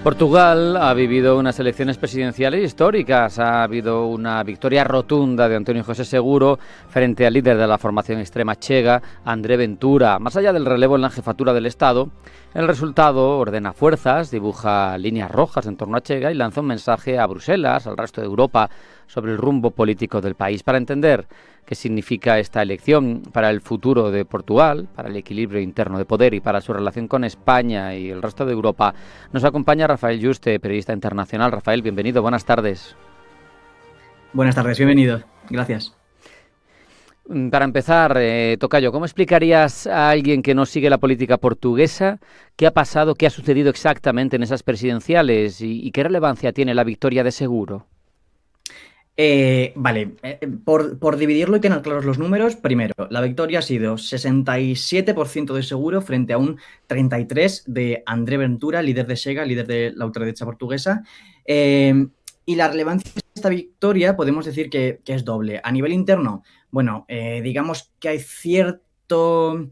Portugal ha vivido unas elecciones presidenciales históricas. Ha habido una victoria rotunda de António José Seguro frente al líder de la formación extrema Chega, André Ventura. Más allá del relevo en la jefatura del Estado, el resultado ordena fuerzas, dibuja líneas rojas en torno a Chega y lanza un mensaje a Bruselas, al resto de Europa, sobre el rumbo político del país. Para entender qué significa esta elección para el futuro de Portugal, para el equilibrio interno de poder y para su relación con España y el resto de Europa, nos acompaña Rafael Yuste, periodista internacional. Rafael, bienvenido, buenas tardes. Buenas tardes, bienvenido. Gracias. Para empezar, Tocayo, ¿cómo explicarías a alguien que no sigue la política portuguesa qué ha pasado, qué ha sucedido exactamente en esas presidenciales y qué relevancia tiene la victoria de Seguro? Por dividirlo y tener claros los números, primero, la victoria ha sido 67% de Seguro frente a un 33% de André Ventura, líder de Chega, líder de la ultraderecha portuguesa. Y la relevancia de esta victoria podemos decir que es doble. A nivel interno, digamos que hay cierto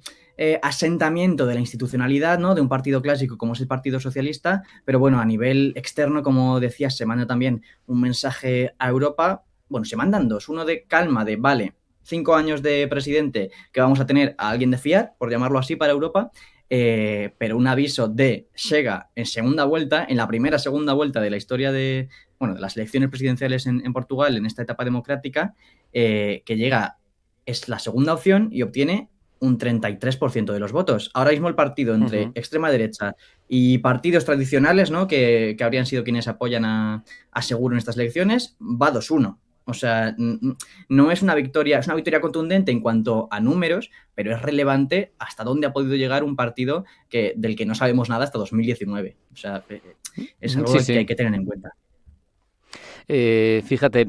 asentamiento de la institucionalidad, ¿no?, de un partido clásico como es el Partido Socialista, pero bueno, a nivel externo, como decías, se manda también un mensaje a Europa. Bueno, se mandan dos, uno de calma, de 5 años de presidente que vamos a tener a alguien de fiar, por llamarlo así, para Europa, pero un aviso de Chega en segunda vuelta, en la primera segunda vuelta de la historia de las elecciones presidenciales en Portugal, en esta etapa democrática, que llega, es la segunda opción y obtiene un 33% de los votos. Ahora mismo el partido entre extrema derecha y partidos tradicionales, ¿no?, que habrían sido quienes apoyan a Seguro en estas elecciones, va 2-1. O sea, no es una victoria, es una victoria contundente en cuanto a números, pero es relevante hasta dónde ha podido llegar un partido del que no sabemos nada hasta 2019. O sea, es algo que hay que tener en cuenta. Fíjate,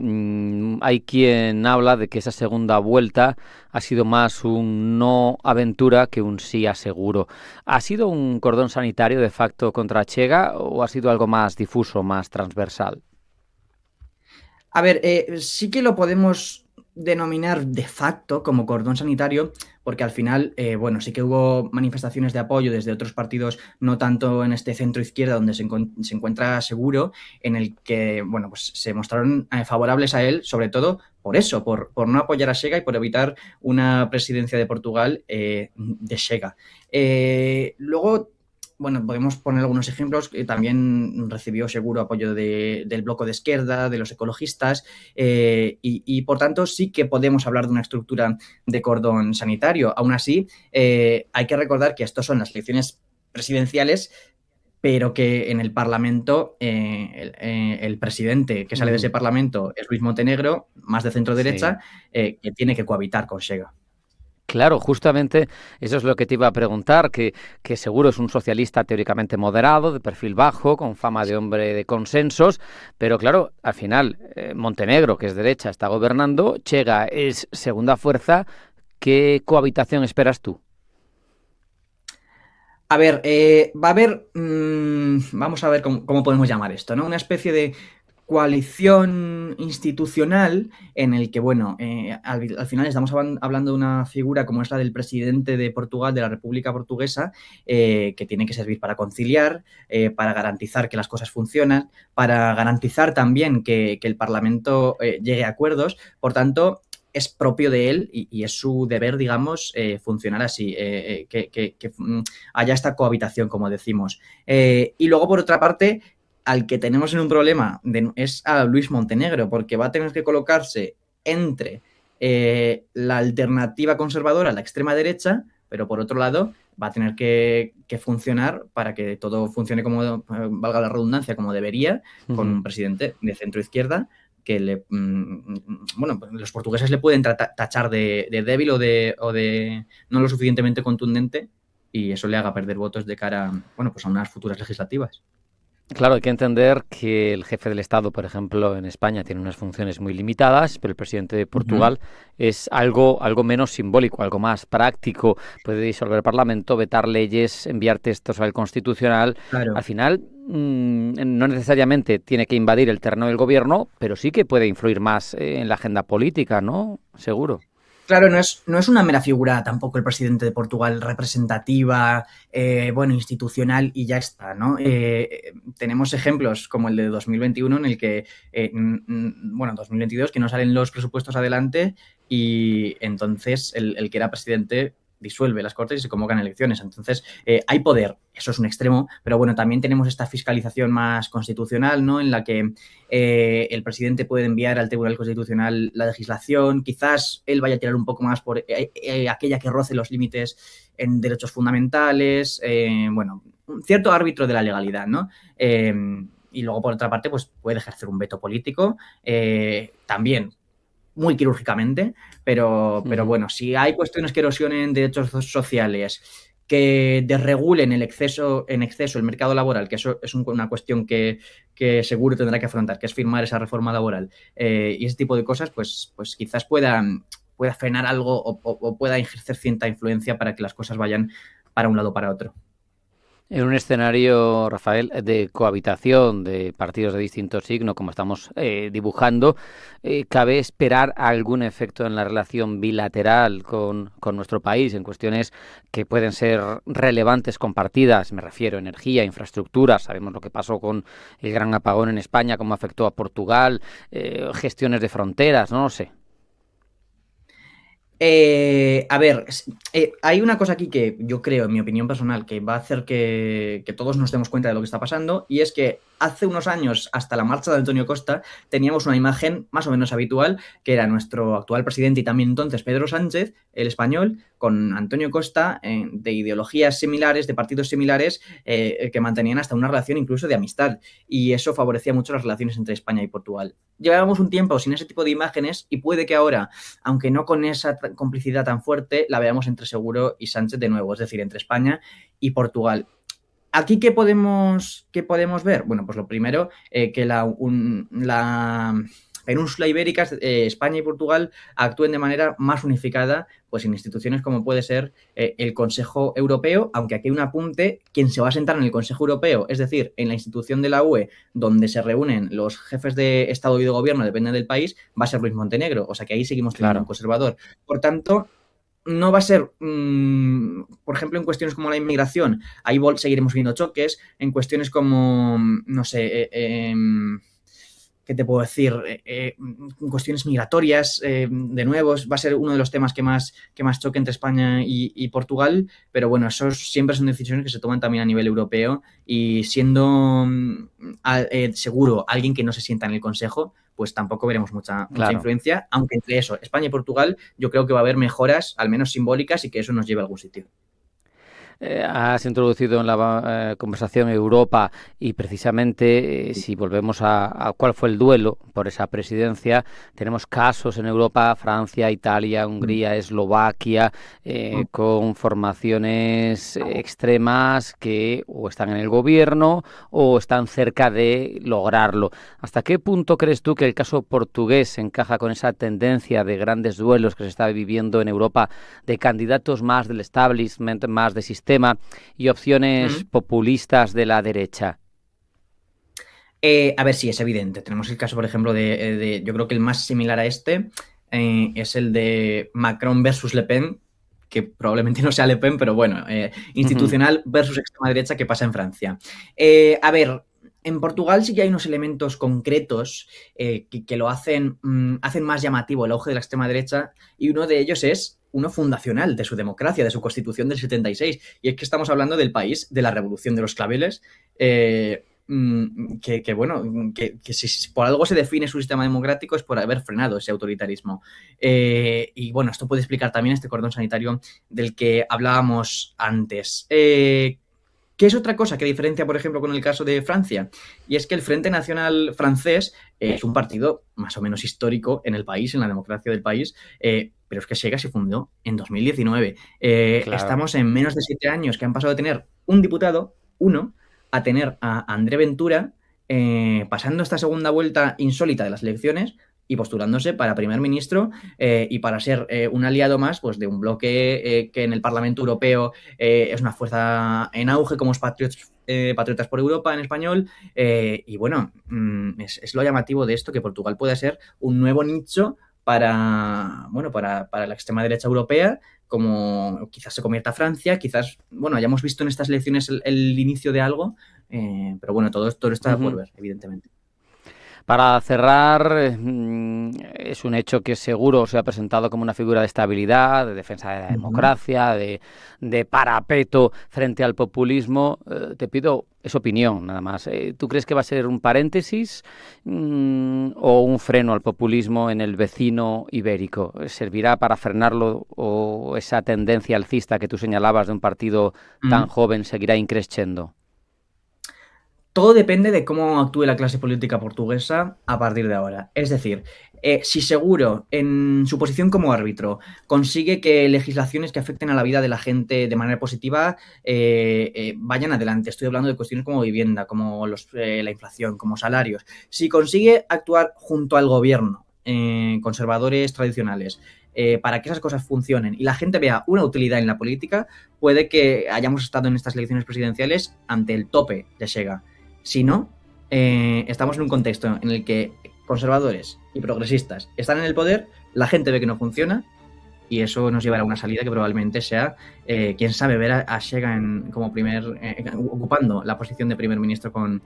hay quien habla de que esa segunda vuelta ha sido más un no a Ventura que un sí a Seguro. ¿Ha sido un cordón sanitario de facto contra Chega o ha sido algo más difuso, más transversal? A ver, sí que lo podemos denominar de facto como cordón sanitario, porque al final, sí que hubo manifestaciones de apoyo desde otros partidos, no tanto en este centro-izquierda donde se encuentra Seguro, en el que, pues se mostraron favorables a él, sobre todo por eso, por no apoyar a Chega y por evitar una presidencia de Portugal de Chega. Luego, podemos poner algunos ejemplos. También recibió Seguro apoyo del bloco de izquierda, de los ecologistas, y por tanto sí que podemos hablar de una estructura de cordón sanitario. Aún así, hay que recordar que estas son las elecciones presidenciales, pero que en el Parlamento el presidente que sale de ese Parlamento es Luís Montenegro, más de centro-derecha, que tiene que cohabitar con Chega. Claro, justamente eso es lo que te iba a preguntar, que Seguro es un socialista teóricamente moderado, de perfil bajo, con fama de hombre de consensos, pero claro, al final Montenegro, que es derecha, está gobernando, Chega es segunda fuerza. ¿Qué cohabitación esperas tú? A ver, va a haber, vamos a ver cómo podemos llamar esto, ¿no? Una especie de coalición institucional en el que, al final estamos hablando de una figura como es la del presidente de Portugal, de la República Portuguesa, que tiene que servir para conciliar, para garantizar que las cosas funcionan, para garantizar también que el Parlamento llegue a acuerdos. Por tanto, es propio de él y es su deber, digamos, funcionar así, que haya esta cohabitación, como decimos. Y luego, por otra parte, al que tenemos en un problema es a Luís Montenegro, porque va a tener que colocarse entre la alternativa conservadora, la extrema derecha, pero por otro lado va a tener que funcionar para que todo funcione como, valga la redundancia, como debería, con un presidente de centro-izquierda que los portugueses le pueden tachar de débil o de no lo suficientemente contundente, y eso le haga perder votos de cara a unas futuras legislativas. Claro, hay que entender que el jefe del Estado, por ejemplo, en España tiene unas funciones muy limitadas, pero el presidente de Portugal es algo menos simbólico, algo más práctico. Puede disolver el Parlamento, vetar leyes, enviar textos al Constitucional. Claro. Al final, no necesariamente tiene que invadir el terreno del gobierno, pero sí que puede influir más en la agenda política, ¿no? Seguro. Claro, no es una mera figura tampoco el presidente de Portugal representativa, institucional y ya está, ¿no? Tenemos ejemplos como el de 2021 en el que, 2022, que no salen los presupuestos adelante y entonces el que era presidente disuelve las Cortes y se convocan elecciones. Entonces, hay poder, eso es un extremo, pero bueno, también tenemos esta fiscalización más constitucional, ¿no? En la que el presidente puede enviar al Tribunal Constitucional la legislación, quizás él vaya a tirar un poco más por aquella que roce los límites en derechos fundamentales, un cierto árbitro de la legalidad, ¿no? Y luego, por otra parte, pues puede ejercer un veto político, también muy quirúrgicamente, pero bueno, si hay cuestiones que erosionen derechos sociales, que desregulen en exceso el mercado laboral, que eso es una cuestión que seguro tendrá que afrontar, que es firmar esa reforma laboral, y ese tipo de cosas, pues quizás pueda frenar algo o pueda ejercer cierta influencia para que las cosas vayan para un lado o para otro. En un escenario, Rafael, de cohabitación de partidos de distinto signo, como estamos dibujando, ¿cabe esperar algún efecto en la relación bilateral con nuestro país en cuestiones que pueden ser relevantes compartidas? Me refiero a energía, infraestructura. Sabemos lo que pasó con el gran apagón en España, cómo afectó a Portugal, gestiones de fronteras, no lo sé. Hay una cosa aquí que yo creo, en mi opinión personal, que va a hacer que todos nos demos cuenta de lo que está pasando, y es que hace unos años, hasta la marcha de Antonio Costa, teníamos una imagen más o menos habitual, que era nuestro actual presidente y también entonces Pedro Sánchez, el español, con Antonio Costa, de ideologías similares, de partidos similares, que mantenían hasta una relación incluso de amistad, y eso favorecía mucho las relaciones entre España y Portugal. Llevábamos un tiempo sin ese tipo de imágenes y puede que ahora, aunque no con esa complicidad tan fuerte, la veamos entre Seguro y Sánchez de nuevo, es decir, entre España y Portugal. ¿Aquí qué podemos ver? Bueno, pues lo primero, que la península ibérica, España y Portugal, actúen de manera más unificada, pues en instituciones como puede ser el Consejo Europeo, aunque aquí hay un apunte: quien se va a sentar en el Consejo Europeo, es decir, en la institución de la UE, donde se reúnen los jefes de Estado y de Gobierno, depende del país, va a ser Luis Montenegro, o sea que ahí seguimos teniendo un conservador. Por tanto, no va a ser, por ejemplo, en cuestiones como la inmigración, ahí seguiremos viendo choques, en cuestiones como, no sé, ¿qué te puedo decir? Cuestiones migratorias, de nuevo, va a ser uno de los temas que más choque entre España y Portugal, pero bueno, esos siempre son decisiones que se toman también a nivel europeo, y siendo seguro alguien que no se sienta en el Consejo, pues tampoco veremos mucha influencia, aunque entre eso, España y Portugal, yo creo que va a haber mejoras, al menos simbólicas, y que eso nos lleve a algún sitio. Has introducido en la conversación Europa y precisamente si volvemos a cuál fue el duelo por esa presidencia, tenemos casos en Europa: Francia, Italia, Hungría, Eslovaquia, con formaciones extremas que o están en el gobierno o están cerca de lograrlo. ¿Hasta qué punto crees tú que el caso portugués encaja con esa tendencia de grandes duelos que se está viviendo en Europa, de candidatos más del establishment, más de sistema y opciones populistas de la derecha? A ver, sí, es evidente. Tenemos el caso, por ejemplo, yo creo que el más similar a este es el de Macron versus Le Pen, que probablemente no sea Le Pen, pero bueno, institucional versus extrema derecha, que pasa en Francia. A ver, en Portugal sí que hay unos elementos concretos que lo hacen más llamativo el auge de la extrema derecha, y uno de ellos es uno fundacional de su democracia, de su constitución del 76, y es que estamos hablando del país de la revolución de los claveles, que si por algo se define su sistema democrático es por haber frenado ese autoritarismo. Y bueno, esto puede explicar también este cordón sanitario del que hablábamos antes. ¿Qué es otra cosa que diferencia, por ejemplo, con el caso de Francia? Y es que el Frente Nacional francés es un partido más o menos histórico en el país, en la democracia del país, pero es que Sega se fundó en 2019. Claro. Estamos en menos de 7 años que han pasado de tener un diputado, uno, a tener a André Ventura pasando esta segunda vuelta insólita de las elecciones y postulándose para primer ministro y para ser un aliado más, pues, de un bloque que en el Parlamento Europeo es una fuerza en auge, como es Patriotas por Europa en español, y bueno, es lo llamativo de esto, que Portugal puede ser un nuevo nicho para la extrema derecha europea, como quizás se convierta Francia, quizás, bueno, hayamos visto en estas elecciones el inicio de algo, pero bueno, todo esto está por ver, evidentemente. Para cerrar, es un hecho que seguro se ha presentado como una figura de estabilidad, de defensa de la democracia, de parapeto frente al populismo. Te pido esa opinión, nada más. ¿Tú crees que va a ser un paréntesis o un freno al populismo en el vecino ibérico? ¿Servirá para frenarlo o esa tendencia alcista que tú señalabas de un partido tan joven seguirá increciendo? Todo depende de cómo actúe la clase política portuguesa a partir de ahora. Es decir, si Seguro, en su posición como árbitro, consigue que legislaciones que afecten a la vida de la gente de manera positiva vayan adelante. Estoy hablando de cuestiones como vivienda, como la inflación, como salarios. Si consigue actuar junto al gobierno, conservadores tradicionales, para que esas cosas funcionen y la gente vea una utilidad en la política, puede que hayamos estado en estas elecciones presidenciales ante el tope de Chega. Si no, estamos en un contexto en el que conservadores y progresistas están en el poder, la gente ve que no funciona y eso nos llevará a una salida que probablemente sea, quién sabe, ver a Chega como ocupando la posición de primer ministro con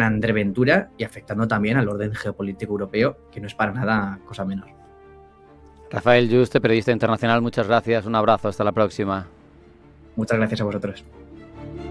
André Ventura y afectando también al orden geopolítico europeo, que no es para nada cosa menor. Rafael Juste, periodista internacional, muchas gracias, un abrazo, hasta la próxima. Muchas gracias a vosotros.